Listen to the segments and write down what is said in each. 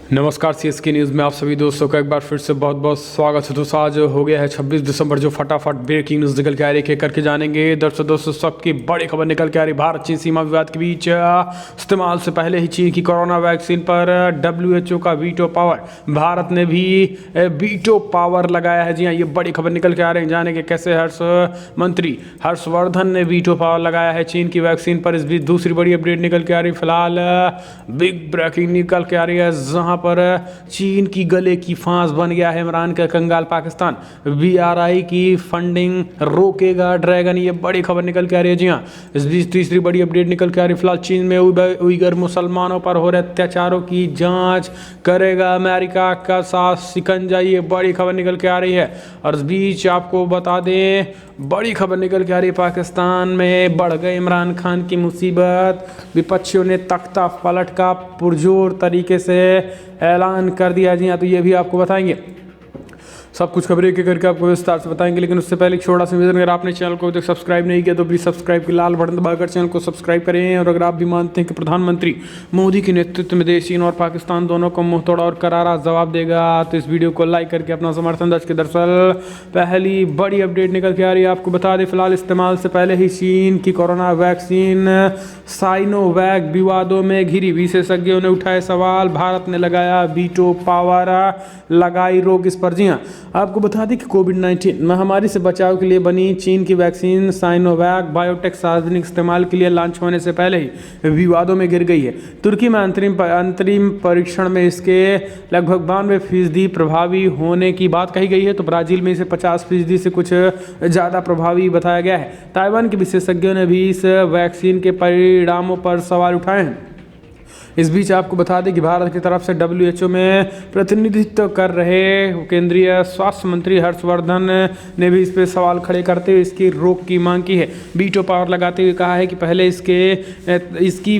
नमस्कार CSK news में आप सभी दोस्तों का एक बार फिर से बहुत बहुत स्वागत है। दोस्तों आज हो गया है 26 दिसंबर, जो फटाफट ब्रेकिंग न्यूज़ निकल के आ रही है करके जानेंगे। दोस्तों सबकी बड़ी खबर निकल के आ रही, भारत चीन सीमा विवाद के बीच इस्तेमाल से पहले ही चीन की कोरोना वैक्सीन पर WHO का वीटो पावर, भारत ने भी वीटो पावर लगाया है। जी हाँ, ये बड़ी खबर निकल के आ रही है, जानेंगे कैसे मंत्री हर्षवर्धन ने वीटो पावर लगाया है चीन की वैक्सीन पर। इस बीच दूसरी बड़ी अपडेट निकल के आ रही, फिलहाल बिग ब्रेकिंग निकल के आ रही है, जहां पर चीन की गले की फांस बन गया है इमरान का कंगाल पाकिस्तान। BRI की फंडिंग रोकेगा ड्रैगन, ये बड़ी खबर निकल के आ रही है। जी हाँ, इस बीच तीसरी बड़ी अपडेट निकल के आ रही है, फिलहाल चीन में उइगर मुसलमानों पर हो रहे अत्याचारों की जांच करेगा अमेरिका का साथ शिकंजा, ये बड़ी खबर निकल के आ रही है। और इस बीच आपको बता दें, बड़ी खबर निकल के आ रही है, पाकिस्तान में बढ़ गए इमरान खान की मुसीबत, विपक्षियों ने तख्ता पलट का पुरजोर तरीके से ऐलान कर दिया। जी हाँ, तो ये भी आपको बताएंगे, सब कुछ खबरें के करके आपको विस्तार से बताएंगे। लेकिन उससे पहले एक छोटा सा निवेदन, अगर आपने चैनल को अभी तक सब्सक्राइब नहीं किया तो प्लीज़ सब्सक्राइब के लाल बटन दबाकर चैनल को सब्सक्राइब करें। और अगर आप भी मानते हैं कि प्रधानमंत्री मोदी के नेतृत्व में देश चीन और पाकिस्तान दोनों को मुंहतोड़ और करारा जवाब देगा, तो इस वीडियो को लाइक करके अपना समर्थन दर्ज के। दरअसल पहली बड़ी अपडेट निकल के आ रही है, आपको बता दें, फिलहाल इस्तेमाल से पहले ही चीन की कोरोना वैक्सीन साइनोवैक विवादों में घिरी, विशेषज्ञों ने उठाए सवाल, भारत ने लगाया वीटो पावर, लगाई रोक इस पर। जी हाँ, आपको बता दें कि कोविड-19 महामारी से बचाव के लिए बनी चीन की वैक्सीन साइनोवैक बायोटेक सार्वजनिक इस्तेमाल के लिए लॉन्च होने से पहले ही विवादों में गिर गई है। तुर्की में अंतरिम परीक्षण में इसके लगभग 92% प्रभावी होने की बात कही गई है, तो ब्राजील में इसे 50% से कुछ ज़्यादा प्रभावी बताया गया है। ताइवान के विशेषज्ञों ने भी इस वैक्सीन के परिणामों पर सवाल उठाए हैं। इस बीच आपको बता दें कि भारत की तरफ से WHO में प्रतिनिधित्व कर रहे केंद्रीय स्वास्थ्य मंत्री हर्षवर्धन ने भी इस पर सवाल खड़े करते हुए इसकी रोक की मांग की है। वीटो पावर लगाते हुए कहा है कि पहले इसकी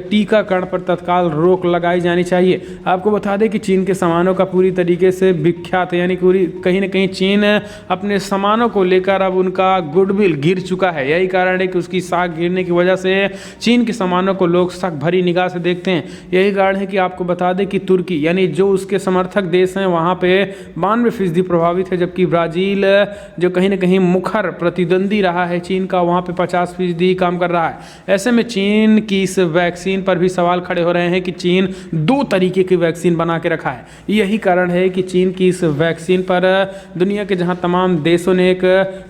टीकाकरण पर तत्काल रोक लगाई जानी चाहिए। आपको बता दें कि चीन के सामानों का पूरी तरीके से विख्यात है, यानी कहीं ना कहीं चीन अपने सामानों को लेकर अब उनका गुडविल गिर चुका है। यही कारण है कि उसकी साख गिरने की वजह से चीन के सामानों को लोग शक भरी निगाह से देखते हैं। यही कारण है कि आपको बता दें कि तुर्की, यानी जो उसके समर्थक देश हैं, वहां पे 92% प्रभावित है, जबकि ब्राजील जो कहीं ना कहीं मुखर प्रतिद्वंदी रहा है चीन का, वहां पे 50% काम कर रहा है। ऐसे में चीन की इस वैक्सीन पर भी सवाल खड़े हो रहे हैं कि चीन 2 तरीके की वैक्सीन बना के रखा है। यही कारण है कि चीन की इस वैक्सीन पर दुनिया के जहां तमाम देशों ने एक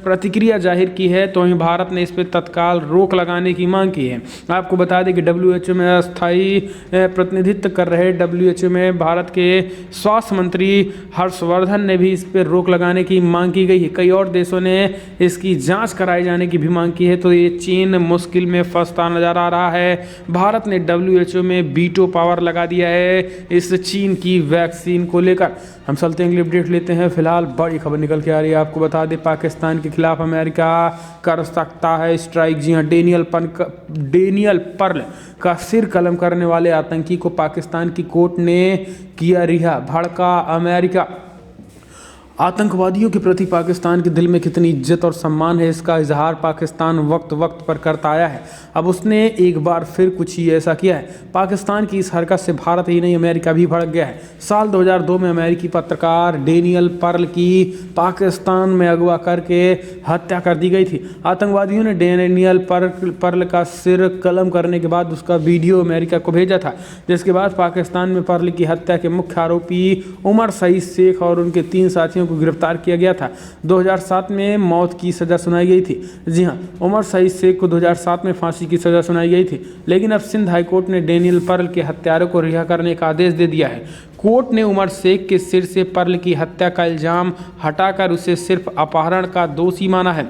प्रतिक्रिया जाहिर की है, तो वहीं भारत ने इस पर तत्काल रोक लगाने की मांग की है। आपको बता दें कि WHO में अस्थायी प्रतिनिधित्व कर रहे WHO में भारत के स्वास्थ्य मंत्री हर्षवर्धन ने भी इस पर रोक लगाने की मांग की गई है। कई और देशों ने इसकी जांच कराए जाने की भी मांग की है, तो ये चीन मुश्किल में फंसता नजर आ रहा है। भारत ने WHO में वीटो पावर लगा दिया है इस चीन की वैक्सीन को लेकर। हम चलते हैं, अगली अपडेट लेते हैं। फिलहाल बड़ी खबर निकल के आ रही है, आपको बता दें, पाकिस्तान के खिलाफ अमेरिका कर सकता है स्ट्राइक। जी हाँ, डेनियल पर्ल का सिर कलम करने वाले आतंकी को पाकिस्तान की कोर्ट ने किया रिहा, भड़का अमेरिका। आतंकवादियों के प्रति पाकिस्तान के दिल में कितनी इज्जत और सम्मान है, इसका इजहार पाकिस्तान वक्त वक्त पर करता आया है। अब उसने एक बार फिर कुछ ही ऐसा किया है। पाकिस्तान की इस हरकत से भारत ही नहीं, अमेरिका भी भड़क गया है। साल 2002 में अमेरिकी पत्रकार डेनियल पर्ल की पाकिस्तान में अगवा करके हत्या कर दी गई थी। आतंकवादियों ने डेनियल पर्ल का सिर कलम करने के बाद उसका वीडियो अमेरिका को भेजा था, जिसके बाद पाकिस्तान में पर्ल की हत्या के मुख्य आरोपी उमर सईद शेख और उनके 3 साथियों को गिरफ्तार किया गया था। 2007 में मौत की सजा सुनाई गई थी। जी हां, उमर सईद शेख को 2007 में फांसी की सजा सुनाई गई थी, लेकिन अब सिंध हाईकोर्ट ने डेनियल पर्ल के हत्यारों को रिहा करने का आदेश दे दिया है। कोर्ट ने उमर शेख के सिर से पर्ल की हत्या का इल्जाम हटाकर उसे सिर्फ अपहरण का दोषी माना है,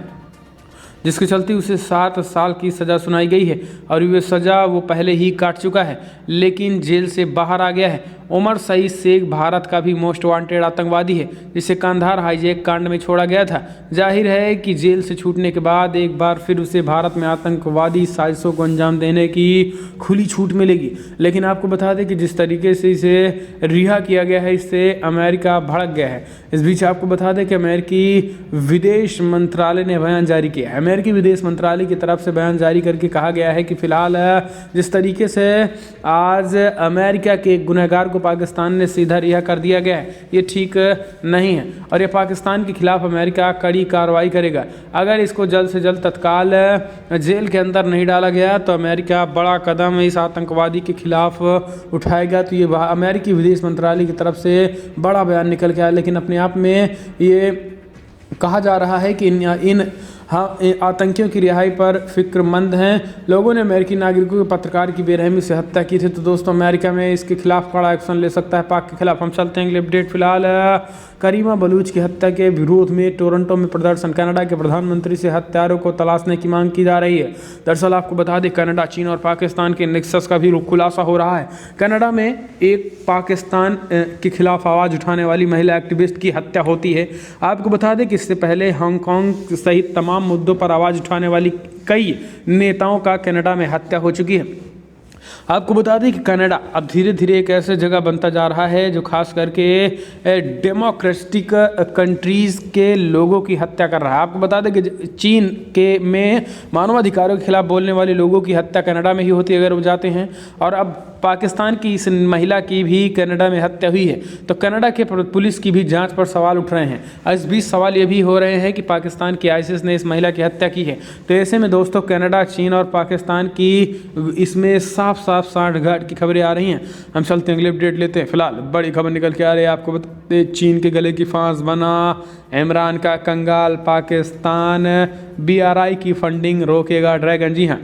जिसके चलते उसे 7 साल की सज़ा सुनाई गई है और ये सज़ा वो पहले ही काट चुका है, लेकिन जेल से बाहर आ गया है। उमर सईद शेख भारत का भी मोस्ट वांटेड आतंकवादी है, जिसे कांधार हाईजैक कांड में छोड़ा गया था। जाहिर है कि जेल से छूटने के बाद एक बार फिर उसे भारत में आतंकवादी साजिशों को अंजाम देने की खुली छूट मिलेगी। लेकिन आपको बता दें कि जिस तरीके से इसे रिहा किया गया है, इससे अमेरिका भड़क गया है। इस बीच आपको बता दें कि अमेरिकी विदेश मंत्रालय ने बयान जारी किया है। अमेरिकी विदेश मंत्रालय की तरफ से बयान जारी करके कहा गया है कि फिलहाल जिस तरीके से आज अमेरिका के एक गुनहगार को पाकिस्तान ने सीधा रिहा कर दिया गया है, ये ठीक नहीं है और ये पाकिस्तान के खिलाफ अमेरिका कड़ी कार्रवाई करेगा। अगर इसको जल्द से जल्द तत्काल जेल के अंदर नहीं डाला गया तो अमेरिका बड़ा कदम इस आतंकवादी के खिलाफ उठाएगा। तो ये अमेरिकी विदेश मंत्रालय की तरफ से बड़ा बयान निकल के आया, लेकिन अपने आप में ये कहा जा रहा है कि इन आतंकियों की रिहाई पर फिक्रमंद हैं। लोगों ने अमेरिकी नागरिकों के पत्रकार की बेरहमी से हत्या की थी। तो दोस्तों अमेरिका में इसके खिलाफ कड़ा एक्शन ले सकता है पाक के खिलाफ। हम चलते हैं अगले अपडेट। फिलहाल करीमा बलूच की हत्या के विरोध में टोरंटो में प्रदर्शन। कनाडा के प्रधानमंत्री से हत्यारों को तलाशने की मांग की जा रही है। दरअसल आपको बता दें कनाडा, चीन और पाकिस्तान के नेक्सस का भी खुलासा हो रहा है। कनाडा में एक पाकिस्तान के खिलाफ आवाज़ उठाने वाली महिला एक्टिविस्ट की हत्या होती है। आपको बता दें कि इससे पहले हांगकांग सहित तमाम मुद्दों पर आवाज़ उठाने वाली कई नेताओं का कनाडा में हत्या हो चुकी है। आपको बता दें कि कनाडा अब धीरे धीरे एक ऐसे जगह बनता जा रहा है जो खास करके डेमोक्रेटिक कंट्रीज़ के लोगों की हत्या कर रहा है। आपको बता दें कि चीन के में मानवाधिकारों के खिलाफ बोलने वाले लोगों की हत्या कनाडा में ही होती है अगर वो जाते हैं, और अब पाकिस्तान की इस महिला की भी कनाडा में हत्या हुई है। तो कनाडा के पुलिस की भी जांच पर सवाल उठ रहे हैं। इस बीच सवाल ये भी हो रहे हैं कि पाकिस्तान की आईसिस ने इस महिला की हत्या की है। तो ऐसे में दोस्तों कनाडा, चीन और पाकिस्तान की इसमें साफ साफ सांठगांठ की खबरें आ रही हैं। हम चलते हैं अगले अपडेट लेते हैं। फिलहाल बड़ी खबर निकल के आ रही है। आपको बताते चीन के गले की फांस बना इमरान का कंगाल, पाकिस्तान BRI की फंडिंग रोकेगा ड्रैगन। जी हाँ,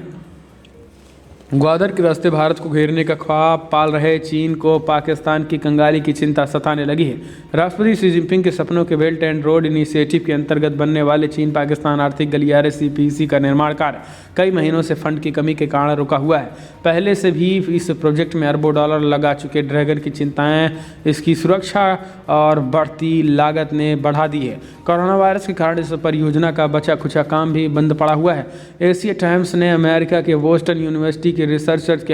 ग्वादर के रास्ते भारत को घेरने का ख्वाब पाल रहे चीन को पाकिस्तान की कंगाली की चिंता सताने लगी है। राष्ट्रपति शी जिनपिंग के सपनों के बेल्ट एंड रोड इनिशिएटिव के अंतर्गत बनने वाले चीन पाकिस्तान आर्थिक गलियारे CPEC का निर्माण कार्य कई महीनों से फंड की कमी के कारण रुका हुआ है। पहले से भी इस प्रोजेक्ट में अरबों डॉलर लगा चुके ड्रैगन की चिंताएं इसकी सुरक्षा और बढ़ती लागत ने बढ़ा दी है। कोरोना वायरस के कारण इस परियोजना का बचा खुचा काम भी बंद पड़ा हुआ है। एशिया टाइम्स ने अमेरिका के बोस्टन यूनिवर्सिटी के रिसर्चर्स के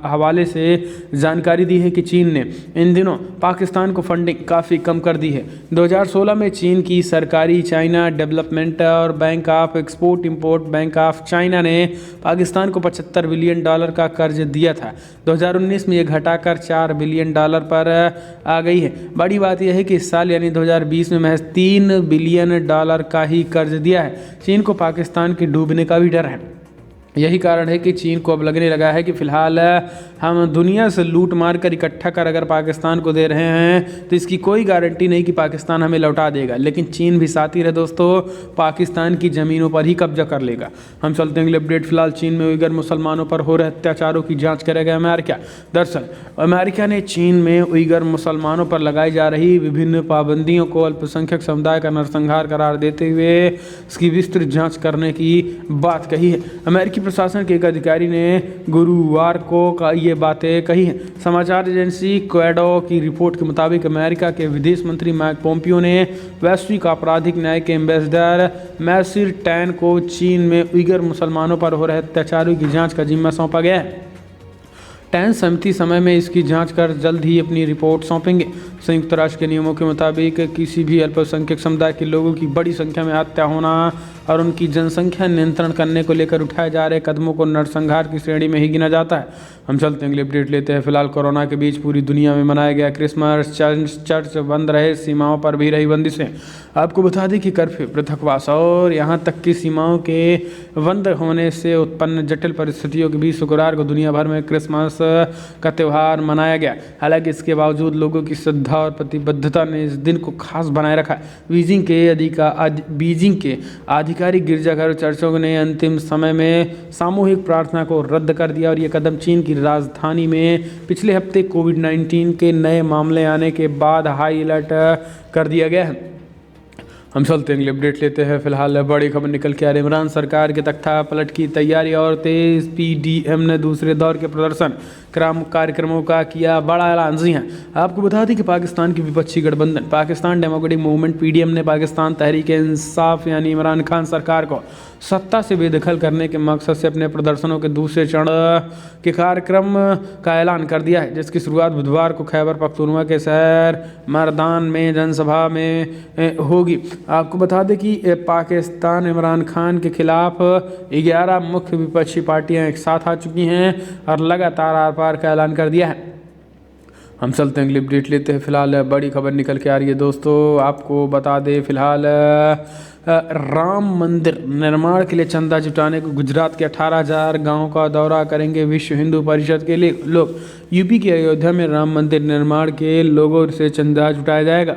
हवाले से जानकारी दी है कि चीन ने इन दिनों पाकिस्तान को फंडिंग काफ़ी कम कर दी है। 2016 में चीन की सरकारी चाइना डेवलपमेंट और bank of export import bank of China ने पाकिस्तान को $75 बिलियन का कर्ज दिया था। 2019 में ये घटाकर $4 बिलियन पर आ गई है। बड़ी बात यह है कि इस साल यानी 2020 में महज $3 बिलियन का ही कर्ज दिया है। चीन को पाकिस्तान के डूबने का भी डर है। यही कारण है कि चीन को अब लगने लगा है कि फ़िलहाल हम दुनिया से लूट मार कर इकट्ठा कर अगर पाकिस्तान को दे रहे हैं तो इसकी कोई गारंटी नहीं कि पाकिस्तान हमें लौटा देगा। लेकिन चीन भी साथी रहे दोस्तों, पाकिस्तान की ज़मीनों पर ही कब्जा कर लेगा। हम चलते हैं अगले अपडेट। फिलहाल चीन में उइगर मुसलमानों पर हो रहे अत्याचारों की जाँच करेगा अमेरिका। दरअसल अमेरिका ने चीन में उइगर मुसलमानों पर लगाई जा रही विभिन्न पाबंदियों को अल्पसंख्यक समुदाय का नरसंहार करार देते हुए इसकी विस्तृत जाँच करने की बात कही है। अमेरिकी प्रशासन के एक अधिकारी ने गुरुवार को ये बातें कही हैं। समाचार एजेंसी क्वेडो की रिपोर्ट के मुताबिक अमेरिका के विदेश मंत्री माइक पोम्पियो ने वैश्विक आपराधिक न्याय के एम्बेसडर मैसिर टैन को चीन में उइगर मुसलमानों पर हो रहे अत्याचारों की जांच का जिम्मा सौंपा गया है। टैन समिति समय में इसकी जांच कर जल्द ही अपनी रिपोर्ट सौंपेंगे। संयुक्त राष्ट्र के नियमों के मुताबिक किसी भी अल्पसंख्यक समुदाय के लोगों की बड़ी संख्या में हत्या होना और उनकी जनसंख्या नियंत्रण करने को लेकर उठाए जा रहे कदमों को नरसंहार की श्रेणी में ही गिना जाता है। हम चलते हैं अगले अपडेट लेते हैं। फिलहाल कोरोना के बीच पूरी दुनिया में मनाया गया क्रिसमस, चर्च बंद रहे, सीमाओं पर भी रही बंदिशें। आपको बता दें कि कर्फ्यू, पृथकवास और यहाँ तक कि सीमाओं के बंद होने से उत्पन्न जटिल परिस्थितियों के बीच शुक्रवार को दुनिया भर में क्रिसमस का त्यौहार मनाया गया। हालांकि इसके बावजूद लोगों की श्रद्धा और प्रतिबद्धता ने इस दिन को खास बनाए रखा। बीजिंग के आधिकारिक गिरजाघर चर्चों ने अंतिम समय में सामूहिक प्रार्थना को रद्द कर दिया और ये कदम चीन की राजधानी में पिछले हफ्ते कोविड-19 के नए मामले आने के बाद हाई अलर्ट कर दिया गया है। हम चलते हैं अगले अपडेट लेते हैं। फिलहाल बड़ी खबर निकल के आ रही है। इमरान सरकार के तख्ता पलट की तैयारी और तेज PDM ने दूसरे दौर के प्रदर्शन कार्यक्रमों का किया बड़ा ऐलान। जी हाँ, आपको बता दें कि पाकिस्तान की विपक्षी गठबंधन पाकिस्तान डेमोक्रेटिक मूवमेंट PDM ने पाकिस्तान तहरीक इंसाफ यानी इमरान खान सरकार को सत्ता से बेदखल करने के मकसद से अपने प्रदर्शनों के दूसरे चरण के कार्यक्रम का ऐलान कर दिया है, जिसकी शुरुआत बुधवार को खैबर पख्तूनख्वा के शहर मर्दान में जनसभा में होगी। आपको बता दें कि पाकिस्तान इमरान खान के खिलाफ 11 मुख्य विपक्षी पार्टियां एक साथ आ चुकी हैं और लगातार आर पार का ऐलान कर दिया है। हम चलते हैं अगली अपडेट लेते हैं। फिलहाल बड़ी खबर निकल के आ रही है दोस्तों, आपको बता दें फिलहाल राम मंदिर निर्माण के लिए चंदा जुटाने को गुजरात के 18,000 गाँव का दौरा करेंगे विश्व हिंदू परिषद के लिए लोग। यूपी के अयोध्या में राम मंदिर निर्माण के लोगों से चंदा जुटाया जाएगा।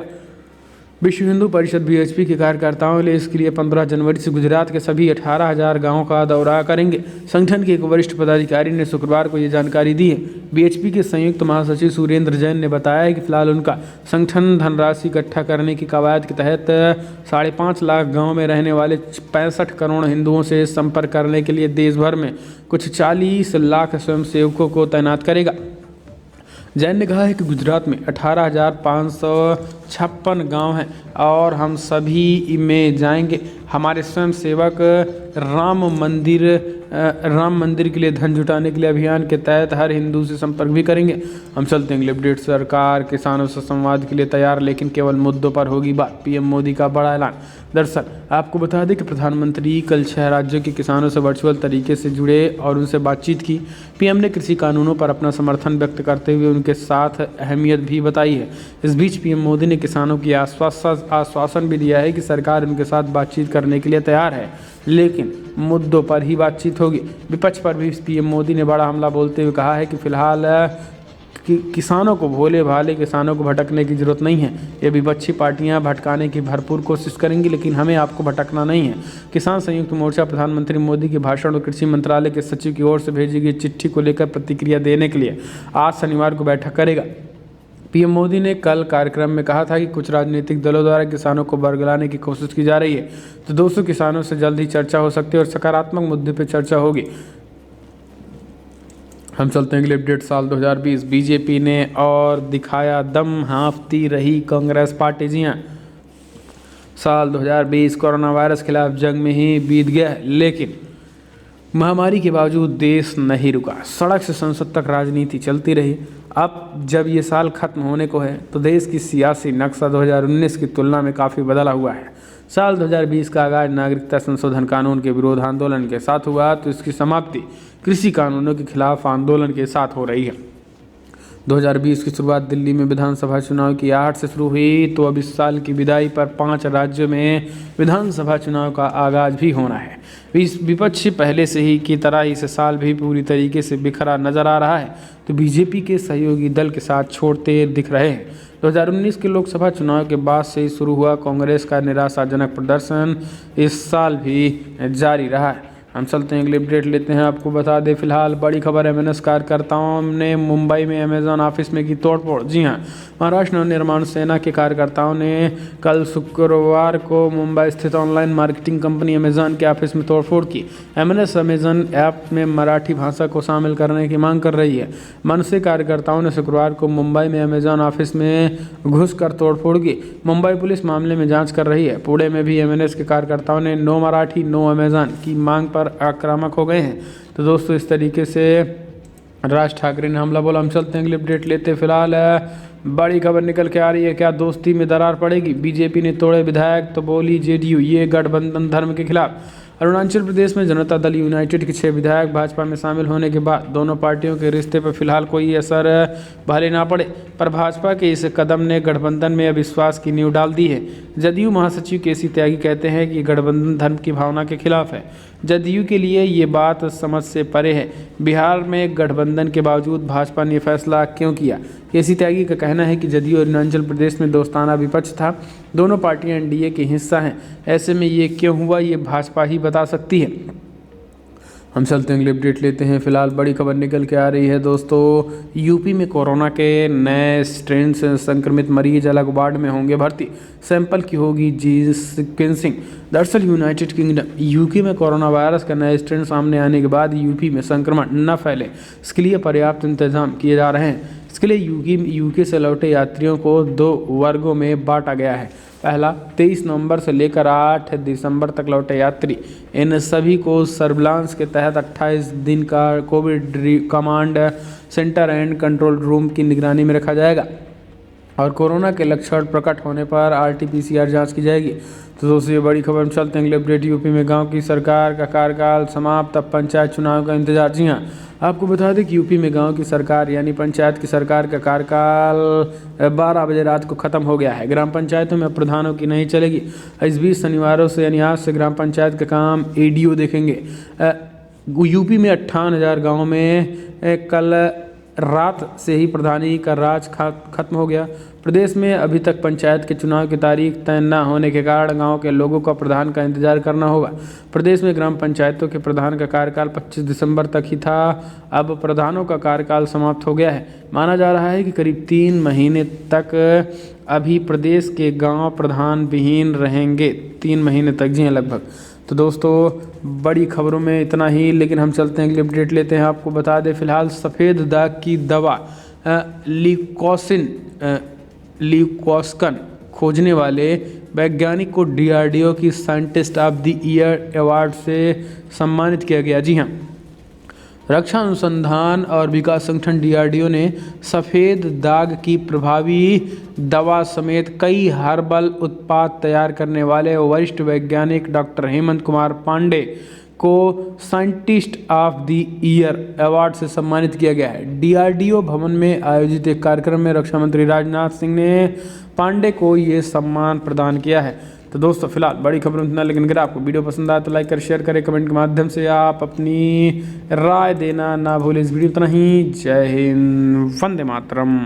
विश्व हिंदू परिषद बीएचपी के कार्यकर्ताओं ने इसके लिए 15 जनवरी से गुजरात के सभी 18,000 गाँवों का दौरा करेंगे। संगठन के एक वरिष्ठ पदाधिकारी ने शुक्रवार को ये जानकारी दी है। बीएचपी के संयुक्त महासचिव सुरेंद्र जैन ने बताया कि फिलहाल उनका संगठन धनराशि इकट्ठा करने की कवायद के तहत 5.5 लाख गाँव में रहने वाले 65 करोड़ हिंदुओं से संपर्क करने के लिए देश भर में कुछ 40 लाख स्वयंसेवकों को तैनात करेगा। जैन ने कहा है कि गुजरात में 18,556 गांव हैं और हम सभी में जाएंगे। हमारे स्वयंसेवक राम मंदिर के लिए धन जुटाने के लिए अभियान के तहत हर हिंदू से संपर्क भी करेंगे। हम चलते हैं अपडेट। सरकार किसानों से संवाद के लिए तैयार, लेकिन केवल मुद्दों पर होगी बात, पीएम मोदी का बड़ा ऐलान। दरअसल आपको बता दें कि प्रधानमंत्री कल 6 राज्यों के किसानों से वर्चुअल तरीके से जुड़े और उनसे बातचीत की। पीएम ने कृषि कानूनों पर अपना समर्थन व्यक्त करते हुए उनके साथ अहमियत भी बताई है। इस बीच पीएम मोदी ने किसानों की आश्वासन भी दिया है कि सरकार उनके साथ बातचीत करने के लिए तैयार है, लेकिन मुद्दों पर ही बातचीत होगी। विपक्ष पर भी पीएम मोदी ने बड़ा हमला बोलते हुए कहा है कि फिलहाल किसानों को, भोले भाले किसानों को भटकने की जरूरत नहीं है। ये विपक्षी पार्टियां भटकाने की भरपूर कोशिश करेंगी, लेकिन हमें आपको भटकना नहीं है। किसान संयुक्त मोर्चा प्रधानमंत्री मोदी के भाषण और कृषि मंत्रालय के सचिव की ओर से भेजी गई चिट्ठी को लेकर प्रतिक्रिया देने के लिए आज शनिवार को बैठक करेगा। पीएम मोदी ने कल कार्यक्रम में कहा था कि कुछ राजनीतिक दलों द्वारा किसानों को बरगलाने की कोशिश की जा रही है, तो 200 किसानों से जल्द ही चर्चा हो सकती है और सकारात्मक मुद्दे पर चर्चा होगी। हम चलते हैं अगले अपडेट। साल 2020 बीजेपी ने और दिखाया दम, हाँफती रही कांग्रेस पार्टी। जी हाँ, साल 2020 कोरोना वायरस खिलाफ जंग में ही बीत गया, लेकिन महामारी के बावजूद देश नहीं रुका। सड़क से संसद तक राजनीति चलती रही। अब जब ये साल खत्म होने को है तो देश की सियासी नक्शा 2019 की तुलना में काफ़ी बदला हुआ है। साल 2020 का आगाज नागरिकता संशोधन कानून के विरोध आंदोलन के साथ हुआ, तो इसकी समाप्ति कृषि कानूनों के खिलाफ आंदोलन के साथ हो रही है। 2020 की शुरुआत दिल्ली में विधानसभा चुनाव की आहट से शुरू हुई, तो अब इस साल की विदाई पर 5 राज्यों में विधानसभा चुनाव का आगाज भी होना है। विपक्ष पहले से ही की तरह इस साल भी पूरी तरीके से बिखरा नजर आ रहा है, तो बीजेपी के सहयोगी दल के साथ छोड़ते दिख रहे हैं। 2019 के लोकसभा चुनाव के बाद से शुरू हुआ कांग्रेस का निराशाजनक प्रदर्शन इस साल भी जारी रहा है। हम चलते हैं अगले अपडेट लेते हैं। आपको बता दें फिलहाल बड़ी खबर, एमएनएस कार्यकर्ताओं ने मुंबई में अमेजॉन ऑफिस में की तोड़फोड़। जी हां, महाराष्ट्र नवनिर्माण सेना के कार्यकर्ताओं ने कल शुक्रवार को मुंबई स्थित ऑनलाइन मार्केटिंग कंपनी अमेजॉन के ऑफिस में तोड़फोड़ की। एमएनएस अमेजॉन ऐप में मराठी भाषा को शामिल करने की मांग कर रही है। मनसे कार्यकर्ताओं ने शुक्रवार को मुंबई में अमेजॉन ऑफिस में घुसकर तोड़फोड़ की। मुंबई पुलिस मामले में जाँच कर रही है। पुणे में भी एमएनएस के कार्यकर्ताओं ने नो मराठी नो अमेजॉन की मांग पर आक्रामक हो गए हैं। तो दोस्तों इस तरीके से राज ठाकरे ने हमला बोला। हम चलते हैं अगले अपडेट लेते। फिलहाल बड़ी खबर निकल के आ रही है, क्या दोस्ती में दरार पड़ेगी? बीजेपी ने तोड़े विधायक तो बोली जेडीयू ये गठबंधन धर्म के खिलाफ। अरुणाचल प्रदेश में जनता दल यूनाइटेड के 6 विधायक भाजपा में शामिल होने के बाद दोनों पार्टियों के रिश्ते पर फिलहाल कोई असर भले ना पड़े, पर भाजपा के इस कदम ने गठबंधन में अविश्वास की नींव डाल दी है। जदयू महासचिव केसी त्यागी कहते हैं कि गठबंधन धर्म की भावना के खिलाफ है। जदयू के लिए ये बात समझ से परे है। बिहार में गठबंधन के बावजूद भाजपा ने फैसला क्यों किया? केसी त्यागी का कहना है कि जदयू अरुणाचल प्रदेश में दोस्ताना विपक्ष था, दोनों पार्टियां एनडीए के हिस्सा हैं, ऐसे में ये क्यों हुआ ये भाजपा ही बता सकती है। हम चलते हैं अगले अपडेट लेते हैं। फिलहाल बड़ी खबर निकल के आ रही है दोस्तों, यूपी में कोरोना के नए स्ट्रेन से संक्रमित मरीज अलग वार्ड में होंगे भर्ती, सैंपल की होगी जीन सीक्वेंसिंग। दरअसल यूनाइटेड किंगडम यूके में कोरोना वायरस का नया स्ट्रेन सामने आने के बाद यूपी में संक्रमण न फैले, इसके लिए पर्याप्त इंतजाम किए जा रहे हैं। इसके लिए यूके से लौटे यात्रियों को 2 वर्गों में बांटा गया है। पहला 23 नवंबर से लेकर 8 दिसंबर तक लौटे यात्री, इन सभी को सर्विलांस के तहत 28 दिन का Covid command centre and control room की निगरानी में रखा जाएगा। और कोरोना के लक्षण प्रकट होने पर RT-PCR जांच की जाएगी। तो दोस्तों ये बड़ी खबर में चलते हैं अगले अपडेट। यूपी में गांव की सरकार का कार्यकाल समाप्त, अब पंचायत चुनाव का इंतजार। जी हाँ, आपको बता दें कि यूपी में गांव की सरकार यानी पंचायत की सरकार का कार्यकाल 12 बजे रात को खत्म हो गया है। ग्राम पंचायतों में प्रधानों की नहीं चलेगी। इस बीच शनिवारों से यानी आज से ग्राम पंचायत का काम ADO देखेंगे। यूपी में 58,000 गाँव में कल रात से ही प्रधानी का राज खत्म हो गया। प्रदेश में अभी तक पंचायत के चुनाव की तारीख तय न होने के कारण गांव के लोगों को प्रधान का इंतजार करना होगा। प्रदेश में ग्राम पंचायतों के प्रधान का कार्यकाल 25 दिसंबर तक ही था। अब प्रधानों का कार्यकाल समाप्त हो गया है। माना जा रहा है कि करीब 3 महीने तक अभी प्रदेश के गाँव प्रधान विहीन रहेंगे। 3 महीने तक, जी हाँ, लगभग। तो दोस्तों बड़ी खबरों में इतना ही, लेकिन हम चलते हैं अगले अपडेट लेते हैं। आपको बता दें फिलहाल सफ़ेद दाग की दवा ल्यूकोस्कन खोजने वाले वैज्ञानिक को DRDO की scientist of the year award से सम्मानित किया गया। जी हाँ, रक्षा अनुसंधान और विकास संगठन DRDO ने सफ़ेद दाग की प्रभावी दवा समेत कई हर्बल उत्पाद तैयार करने वाले वरिष्ठ वैज्ञानिक डॉक्टर हेमंत कुमार पांडे को scientist of the year award से सम्मानित किया गया है। DRDO भवन में आयोजित एक कार्यक्रम में रक्षा मंत्री राजनाथ सिंह ने पांडे को ये सम्मान प्रदान किया है। तो दोस्तों फिलहाल बड़ी खबर इतना, लेकिन अगर आपको वीडियो पसंद आए तो लाइक कर, शेयर करें, कमेंट के माध्यम से आप अपनी राय देना ना भूलें। इस वीडियो इतना ही। जय हिंद, वंदे मातरम।